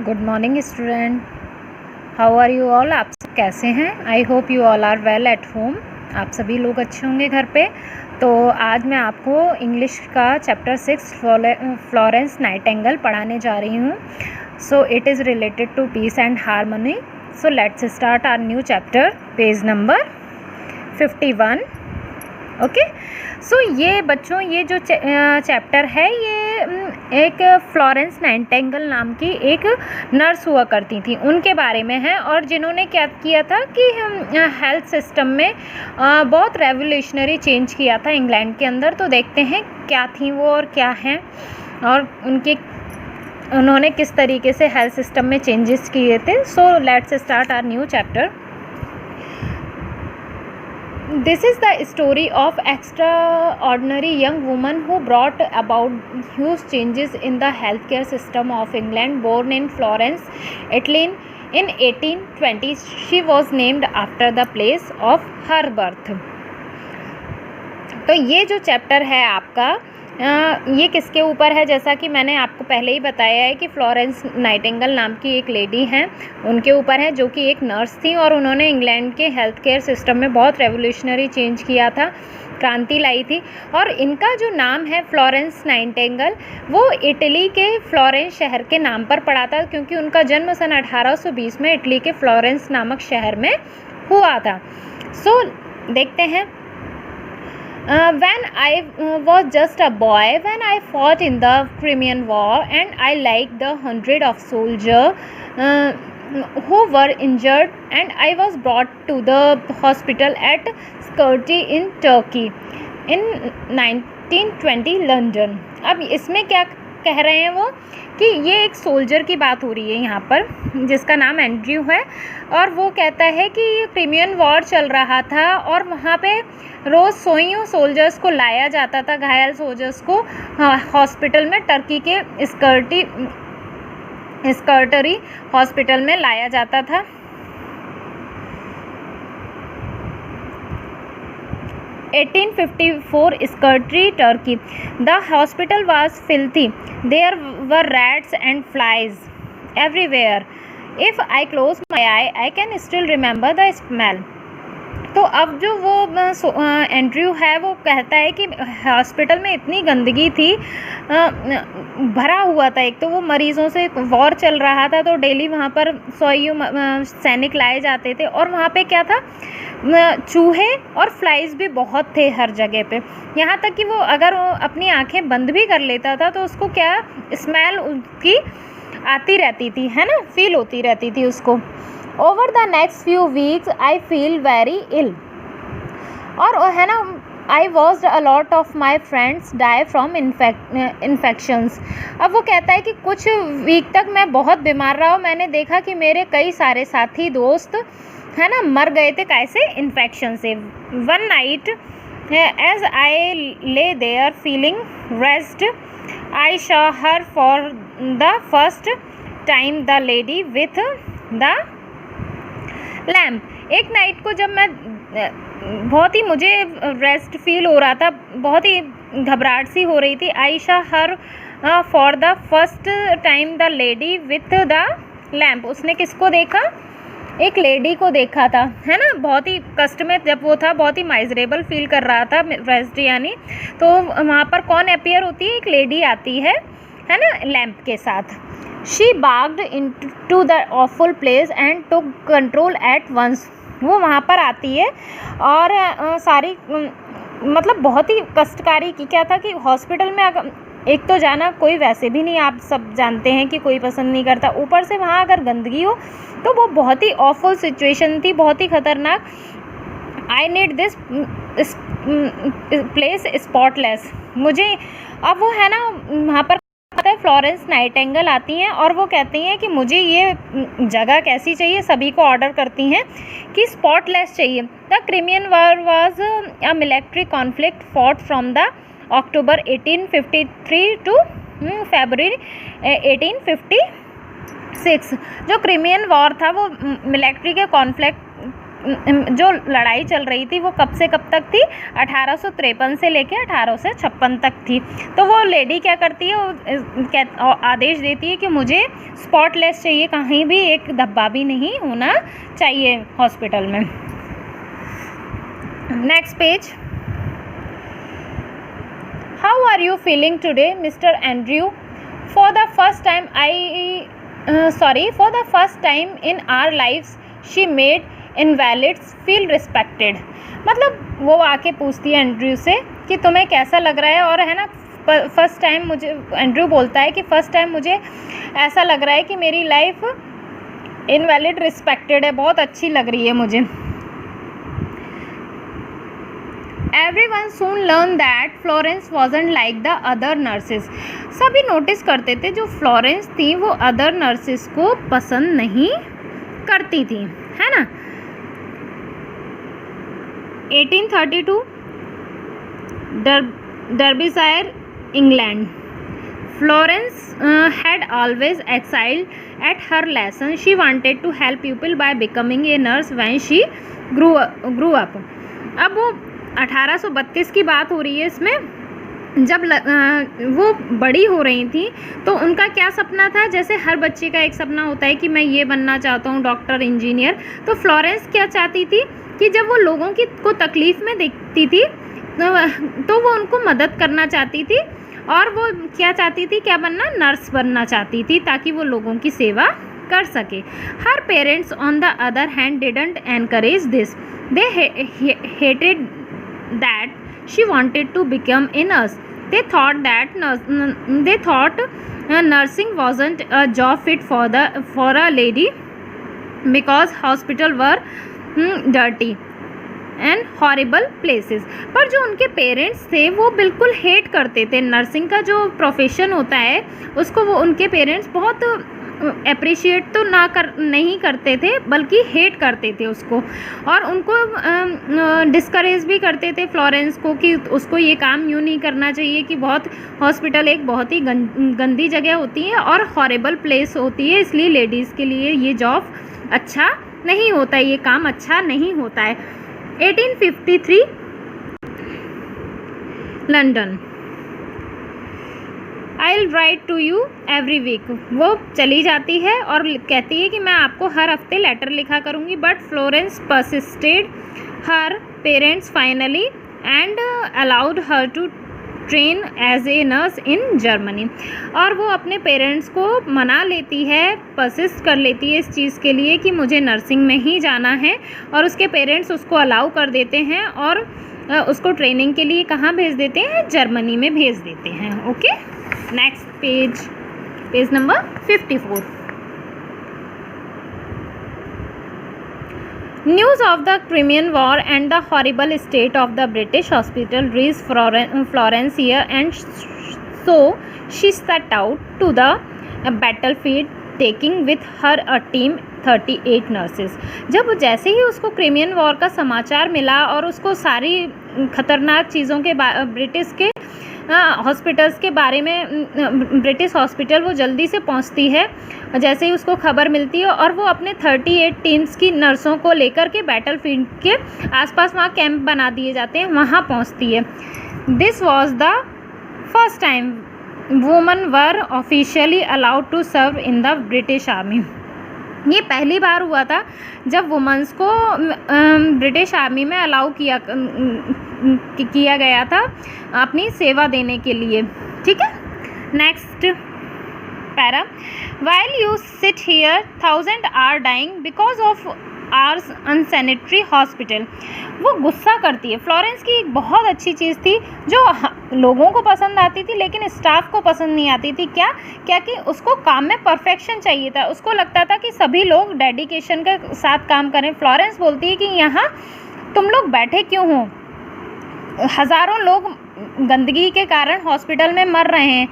Good morning student, how are you all. आप सब कैसे हैं? I hope you all are well at home. आप सभी लोग अच्छे होंगे घर पे। तो आज मैं आपको इंग्लिश का चैप्टर 6 फ्लोरेंस नाइटिंगेल पढ़ाने जा रही हूँ। So it is related to peace and harmony. So let's start our new chapter, page number 51। Okay. So ये बच्चों, ये जो चैप्टर है ये एक फ्लोरेंस नाइटिंगेल नाम की एक नर्स हुआ करती थी, उनके बारे में है। और जिन्होंने क्या किया था कि हेल्थ सिस्टम में बहुत रेवोल्यूशनरी चेंज किया था इंग्लैंड के अंदर। तो देखते हैं क्या थी वो और क्या हैं, और उन्होंने किस तरीके से हेल्थ सिस्टम में चेंजेस किए थे। So let's start our new chapter. This is the story of extraordinary young woman who brought about huge changes in the healthcare system of England. Born in Florence, Italy in 1820, she was named after the place of her birth. तो ये जो chapter है आपका ये किसके ऊपर है? जैसा कि मैंने आपको पहले ही बताया है कि फ्लोरेंस नाइटिंगेल नाम की एक लेडी हैं, उनके ऊपर है, जो कि एक नर्स थी और उन्होंने इंग्लैंड के हेल्थ केयर सिस्टम में बहुत रेवोल्यूशनरी चेंज किया था, क्रांति लाई थी। और इनका जो नाम है फ्लोरेंस नाइटिंगेल, वो इटली के फ्लोरेंस शहर के नाम पर पड़ा था, क्योंकि उनका जन्म सन 1820 में इटली के फ्लोरेंस नामक शहर में हुआ था। सो देखते हैं। When I was just a boy, when I fought in the Crimean War, and I liked the hundred of soldiers who were injured, and I was brought to the hospital at Skirty in Turkey in 1920 London। अब इसमें क्या कह रहे हैं वो कि ये एक सोल्जर की बात हो रही है यहाँ पर, जिसका नाम एंड्रयू है। और वो कहता है कि क्रिमियन वॉर चल रहा था और वहाँ पे रोज़ सोइयों सोल्जर्स को लाया जाता था, घायल सोल्जर्स को हॉस्पिटल में, टर्की के स्कर्टरी हॉस्पिटल में लाया जाता था। (1854) Skirty, Turkey. The hospital was filthy. There were rats and flies everywhere. If I close my eye, I can still remember the smell. तो अब जो वो एंड्रयू है वो कहता है कि हॉस्पिटल में इतनी गंदगी थी, भरा हुआ था। एक तो वो मरीज़ों से वॉर चल रहा था, तो डेली वहाँ पर सैनिक लाए जाते थे, और वहाँ पे क्या था, चूहे और फ्लाइज भी बहुत थे हर जगह पे। यहाँ तक कि वो अगर वो अपनी आंखें बंद भी कर लेता था तो उसको क्या स्मेल उसकी आती रहती थी, है ना, फील होती रहती थी उसको। Over the next few weeks, I feel very ill. और है ना, I watched a lot of my friends die from infections. अब वो कहता है कि कुछ वीक तक मैं बहुत बीमार रहा हूँ। मैंने देखा कि मेरे कई सारे साथी दोस्त है ना मर गए थे, कैसे, इन्फेक्शन से। One night, as I lay there feeling rest, I saw her for the first time, the lady with the lamp. एक नाइट को जब मैं बहुत ही मुझे रेस्ट फील हो रहा था, बहुत ही घबराहट सी हो रही थी। Ayesha her for the first time the lady with the lamp. उसने किसको देखा? एक लेडी को देखा था, है ना। बहुत ही कष्ट में जब वो था, बहुत ही माइजरेबल फील कर रहा था, रेस्ट यानी। तो वहाँ पर कौन अपीयर होती है? एक लेडी आती है ना, लैम्प के साथ। She barged into the awful place and took control at once. वो वहाँ पर आती है और सारी मतलब बहुत ही कष्टकारी की क्या था कि हॉस्पिटल में एक तो जाना कोई वैसे भी नहीं, आप सब जानते हैं कि कोई पसंद नहीं करता, ऊपर से वहाँ अगर गंदगी हो तो वो बहुत ही ऑफुल सिचुएशन थी, बहुत ही ख़तरनाक। I need this place spotless. मुझे अब वो है ना वहाँ पर फ्लोरेंस नाइटिंगेल आती हैं और वो कहती हैं कि मुझे ये जगह कैसी चाहिए, सभी को ऑर्डर करती हैं कि स्पॉटलेस चाहिए। The Crimean war was a military conflict fought from the October 1853 to February 1856। जो क्रिमियन वॉर था वो मिलिट्री के जो लड़ाई चल रही थी वो कब से कब तक थी, 1853 से लेके 1856 तक थी। तो वो लेडी क्या करती है, आदेश देती है कि मुझे स्पॉटलेस चाहिए, कहीं भी एक धब्बा भी नहीं होना चाहिए हॉस्पिटल में। Next page. How are you feeling today mister Andrew? For the first time in our life's she made invalids feel respected. मतलब वो आके पूछती है एंड्रयू से कि तुम्हें कैसा लग रहा है, और है ना फर्स्ट टाइम मुझे, एंड्रयू बोलता है कि फर्स्ट टाइम मुझे ऐसा लग रहा है कि मेरी लाइफ इनवैलिड रिस्पेक्टेड है, बहुत अच्छी लग रही है मुझे। Everyone soon learned that Florence wasn't like the other nurses. सभी नोटिस करते थे जो फ्लोरेंस थी वो अदर नर्सेस को पसंद नहीं करती थी, है ना। 1832 Derbyshire England. Florence had always excelled at her lessons. She wanted to help people by becoming a nurse when she grew up. अब वो 1832 की बात हो रही है इसमें, जब वो बड़ी हो रही थी तो उनका क्या सपना था, जैसे हर बच्चे का एक सपना होता है कि मैं ये बनना चाहता हूँ, डॉक्टर, इंजीनियर। तो फ्लोरेंस क्या चाहती थी कि जब वो लोगों को तकलीफ़ में देखती थी तो वो उनको मदद करना चाहती थी, और वो क्या चाहती थी, क्या बनना, नर्स बनना चाहती थी ताकि वो लोगों की सेवा कर सके। Her parents on the other hand didn't encourage this, they hated that she wanted to become a nurse. They thought nursing wasn't a job fit for a lady because hospital were dirty and horrible places. पर जो उनके parents थे वो बिल्कुल hate करते थे nursing का जो प्रोफेशन होता है उसको, वो उनके पेरेंट्स बहुत अप्रिशिएट तो नहीं करते थे बल्कि हेट करते थे उसको, और उनको डिस्करेज भी करते थे फ्लोरेंस को कि उसको ये काम यूँ नहीं करना चाहिए, कि हॉस्पिटल एक बहुत ही गंदी जगह होती है और हॉरिबल प्लेस होती है, इसलिए लेडीज़ के लिए ये जॉब अच्छा नहीं होता है, ये काम अच्छा नहीं होता है। 1853 London. I'll write to you every week. वो चली जाती है और कहती है कि मैं आपको हर हफ्ते लेटर लिखा करूँगी, but Florence persisted her parents finally and allowed her to train as a nurse in Germany. और वो अपने पेरेंट्स को मना लेती है, परसिस्ट कर लेती है इस चीज़ के लिए कि मुझे नर्सिंग में ही जाना है, और उसके पेरेंट्स उसको अलाउ कर देते हैं और उसको ट्रेनिंग के लिए कहाँ भेज देते हैं, जर्मनी में भेज देते हैं। Okay, next page number 54। News of the Crimean War and the horrible state of the British hospital reached Florence here, and so she set out to the battlefield, taking with her a team 38 nurses. जब जैसे ही उसको Crimean war का समाचार मिला और उसको सारी खतरनाक चीज़ों के ब्रिटिश के हॉस्पिटल्स के बारे में, ब्रिटिश हॉस्पिटल वो जल्दी से पहुंचती है जैसे ही उसको खबर मिलती है, और वो अपने 38 टीम्स की नर्सों को लेकर के बैटलफील्ड के आसपास वहाँ कैंप बना दिए जाते हैं, वहाँ पहुँचती है। This was the first time woman were officially allowed to serve in the British army. ये पहली बार हुआ था जब वुमेंस को ब्रिटिश आर्मी में अलाउ किया गया था अपनी सेवा देने के लिए। ठीक है, next para. While you sit here 1000 are dying because of ours unsanitary hospital. वो गुस्सा करती है। फ्लोरेंस की एक बहुत अच्छी चीज़ थी जो लोगों को पसंद आती थी लेकिन स्टाफ को पसंद नहीं आती थी। क्या कि उसको काम में परफेक्शन चाहिए था। उसको लगता था कि सभी लोग डेडिकेशन के साथ काम करें। फ्लोरेंस बोलती है कि यहाँ तुम लोग बैठे क्यों हो, हज़ारों लोग गंदगी के कारण हॉस्पिटल में मर रहे हैं।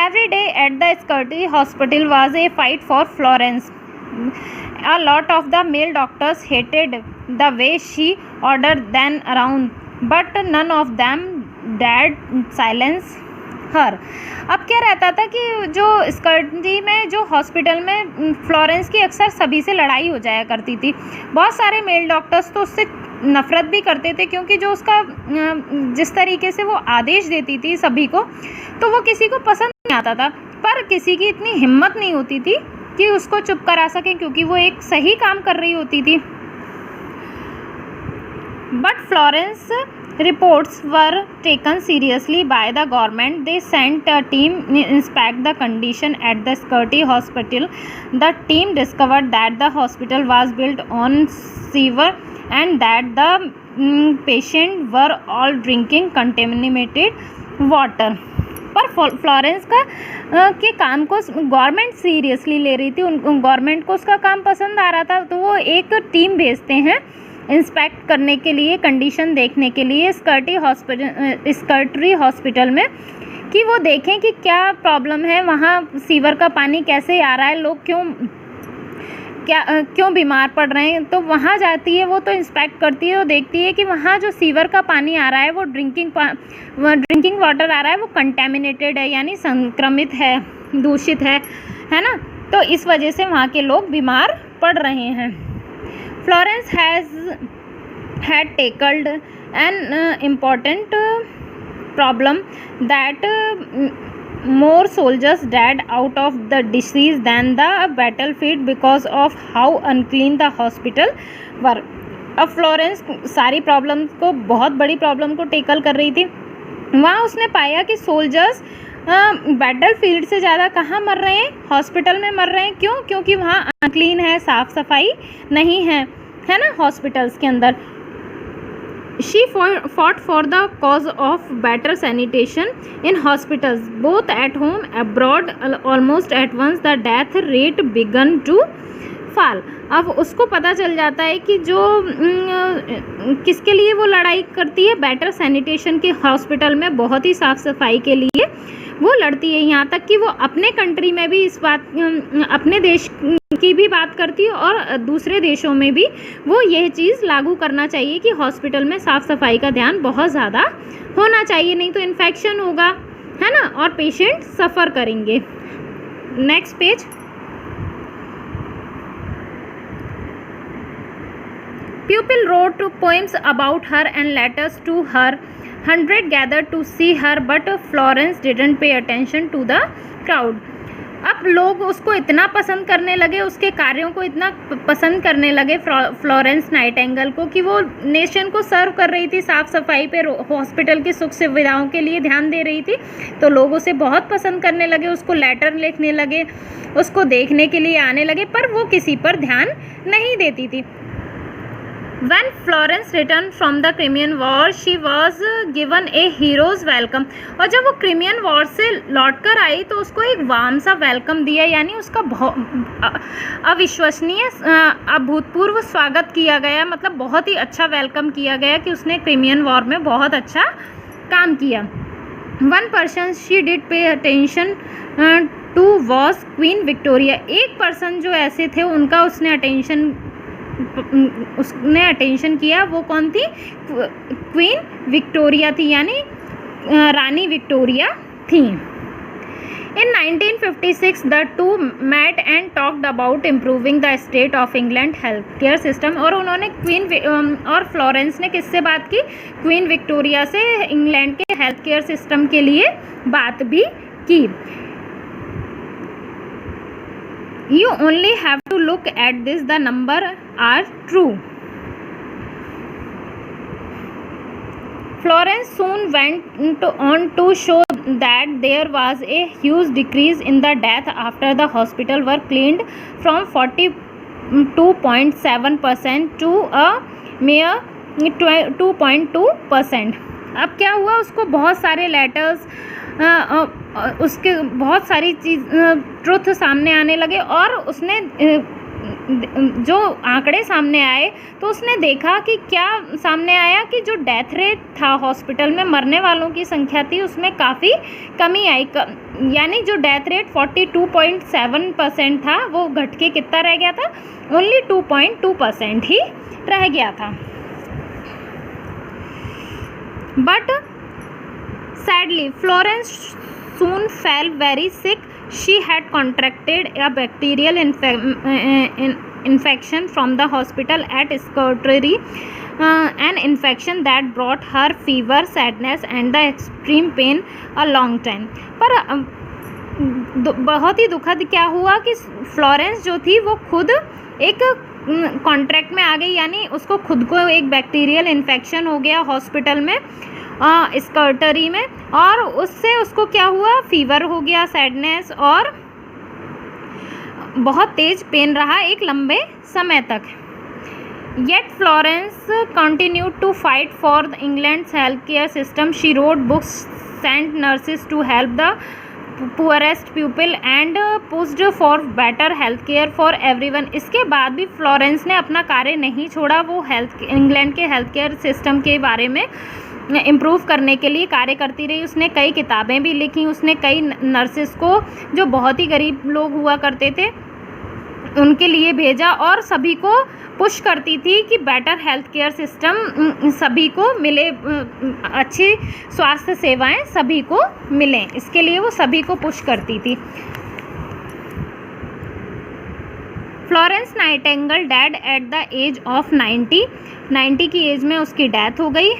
Every day at the Scutari hospital was a fight for Florence. A lot of the male doctors hated the way she ordered them around, but none of them dared silence हर। अब क्या रहता था कि जो स्कर्टी में जो हॉस्पिटल में Florence की अक्सर सभी से लड़ाई हो जाया करती थी। बहुत सारे मेल डॉक्टर्स तो उससे नफ़रत भी करते थे, क्योंकि जो उसका जिस तरीके से वो आदेश देती थी सभी को, तो वो किसी को पसंद नहीं आता था। पर किसी की इतनी हिम्मत नहीं होती थी कि उसको चुप करा सके, क्योंकि वो एक सही काम कर रही होती थी। But Florence reports were taken seriously by the government. They sent a team inspect the condition at the Skirty hospital. The team discovered that the hospital was built on sewer and that the patients were all drinking contaminated water. पर Florence का के काम को government seriously ले रही थी, government को उसका काम पसंद आ रहा था, तो वो एक टीम भेजते हैं इंस्पेक्ट करने के लिए, कंडीशन देखने के लिए स्कर्टी हॉस्पिटल में, कि वो देखें कि क्या प्रॉब्लम है, वहाँ सीवर का पानी कैसे आ रहा है, लोग क्यों बीमार पड़ रहे हैं। तो वहाँ जाती है वो, तो इंस्पेक्ट करती है, वो देखती है कि वहाँ जो सीवर का पानी आ रहा है वो ड्रिंकिंग वाटर आ रहा है, वो कंटेमिनेटेड है, यानी संक्रमित है, दूषित है ना। तो इस वजह से वहाँ के लोग बीमार पड़ रहे हैं। Florence had tackled an important problem that more soldiers died out of the disease than the battlefield because of how unclean the hospital were. अब फ्लोरेंस सारी प्रॉब्लम्स को, बहुत बड़ी प्रॉब्लम को टेकल कर रही थी। वहाँ उसने पाया कि सोल्जर्स बैटल फील्ड से ज़्यादा कहाँ मर रहे हैं, हॉस्पिटल में मर रहे हैं। क्यों? क्योंकि वहाँ अनक्लीन है, साफ़ सफाई नहीं है ना हॉस्पिटल्स के अंदर। She fought for the cause of better sanitation in hospitals, both at home abroad. Almost at once the death rate began to fall. अब उसको पता चल जाता है कि जो किसके लिए वो लड़ाई करती है, बेटर सैनिटेशन के हॉस्पिटल में, बहुत ही साफ़ सफाई के लिए वो लड़ती है। यहाँ तक कि वो अपने कंट्री में भी इस बात, अपने देश की भी बात करती है और दूसरे देशों में भी वो यह चीज़ लागू करना चाहिए कि हॉस्पिटल में साफ़ सफाई का ध्यान बहुत ज़्यादा होना चाहिए, नहीं तो इन्फेक्शन होगा, है ना, और पेशेंट सफ़र करेंगे। Next page. People wrote poems about her and letters to her. Hundreds gathered to see her, but Florence didn't pay attention to the crowd. अब लोग उसको इतना पसंद करने लगे, उसके कार्यों को इतना पसंद करने लगे फ्लोरेंस नाइटिंगेल को, कि वो नेशन को सर्व कर रही थी, साफ़ सफाई पे, हॉस्पिटल की सुख सुविधाओं के लिए ध्यान दे रही थी, तो लोग उसे बहुत पसंद करने लगे, उसको लेटर लिखने लगे, उसको देखने के लिए आने लगे, पर वो किसी पर ध्यान नहीं देती थी। When Florence returned from the Crimean War, she was given a hero's welcome. और जब वो क्रीमियन वॉर से लौटकर आई तो उसको एक वार्म सा वेलकम दिया, यानी उसका अविश्वसनीय अभूतपूर्व स्वागत किया गया, मतलब बहुत ही अच्छा वेलकम किया गया कि उसने क्रीमियन वॉर में बहुत अच्छा काम किया। One person she did pay attention to was Queen Victoria. एक पर्सन जो ऐसे थे उनका उसने अटेंशन किया, वो कौन थी? क्वीन विक्टोरिया थी, यानी रानी विक्टोरिया थी। In 1956 the two met and talked about improving the state of England healthcare system. और उन्होंने और फ्लोरेंस ने किससे बात की? क्वीन विक्टोरिया से इंग्लैंड के हेल्थ केयर सिस्टम के लिए बात भी की। You only have to look at this, the number are true. Florence soon went on to show that there was a huge decrease in the death after the hospital were cleaned from 42.7% to a mere 2.2%. अब क्या हुआ, उसको बहुत सारे letters, उसके बहुत सारी चीज़ truth सामने आने लगे, और उसने जो आंकड़े सामने आए तो उसने देखा कि क्या सामने आया कि जो डेथ रेट था हॉस्पिटल में, मरने वालों की संख्या थी, उसमें काफ़ी कमी आई, यानी जो डेथ रेट 42.7% था वो घट के कितना रह गया था? ओनली 2.2% ही रह गया था। But sadly Florence soon fell very sick. She had contracted a bacterial infection from the hospital at Scutari, an infection that brought her fever, sadness and the extreme pain a long time. पर बहुत ही दुखद क्या हुआ कि Florence जो थी वो खुद एक कॉन्ट्रैक्ट में आ गई, यानी उसको खुद को एक बैक्टीरियल इन्फेक्शन हो गया हॉस्पिटल में स्कर्टरी में, और उससे उसको क्या हुआ, फीवर हो गया, सैडनेस और बहुत तेज पेन रहा एक लंबे समय तक. Yet Florence continued to fight for England's healthcare system. She wrote books, sent nurses to help the poorest people and pushed for better healthcare for everyone. इसके बाद भी फ्लोरेंस ने अपना कार्य नहीं छोड़ा. वो इंग्लैंड के हेल्थ केयर सिस्टम के बारे में इम्प्रूव करने के लिए कार्य करती रही. उसने कई किताबें भी लिखी. उसने कई नर्सेस को, जो बहुत ही गरीब लोग हुआ करते थे, उनके लिए भेजा और सभी को पुश करती थी कि बेटर हेल्थ केयर सिस्टम सभी को मिले, अच्छी स्वास्थ्य सेवाएं सभी को मिलें. इसके लिए वो सभी को पुश करती थी. Florence Nightingale dead at the age of 90 की एज में उसकी डेथ हो गई.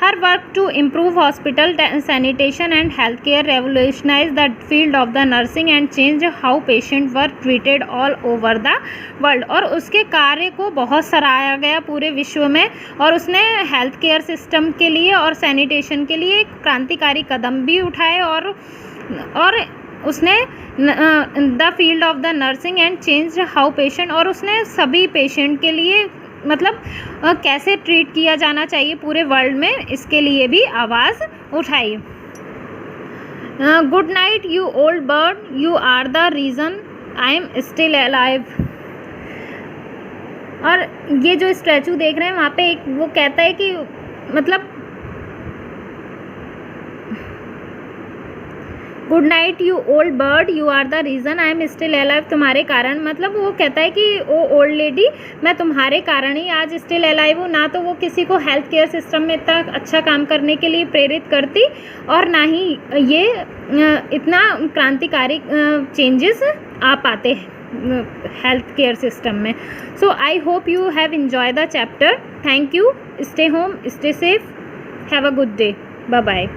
Her work to improve hospital sanitation and healthcare revolutionized the field of the nursing and changed how patients were treated all over the world. और उसके कार्य को बहुत सराहा गया पूरे विश्व में, और उसने हेल्थ केयर सिस्टम के लिए और सैनिटेशन के लिए एक क्रांतिकारी कदम भी उठाए, और उसने the field of the nursing and change how patient, और उसने सभी पेशेंट के लिए मतलब कैसे ट्रीट किया जाना चाहिए पूरे वर्ल्ड में, इसके लिए भी आवाज़ उठाई. Good night you old bird, you are the reason I am still alive. और ये जो स्टैचू देख रहे हैं वहाँ पे एक वो कहता है कि मतलब good night you old bird, you are the reason I am still alive. तुम्हारे कारण, मतलब वो कहता है कि ओ ओल्ड लेडी, मैं तुम्हारे कारण ही आज स्टिल अलाइव हूँ. ना तो वो किसी को हेल्थ केयर सिस्टम में इतना अच्छा काम करने के लिए प्रेरित करती, और ना ही ये इतना क्रांतिकारी चेंजेस आ पाते हैं हेल्थ केयर सिस्टम में. So I hope you have enjoy the chapter. Thank you. Stay home, stay safe, have a good day. Bye bye.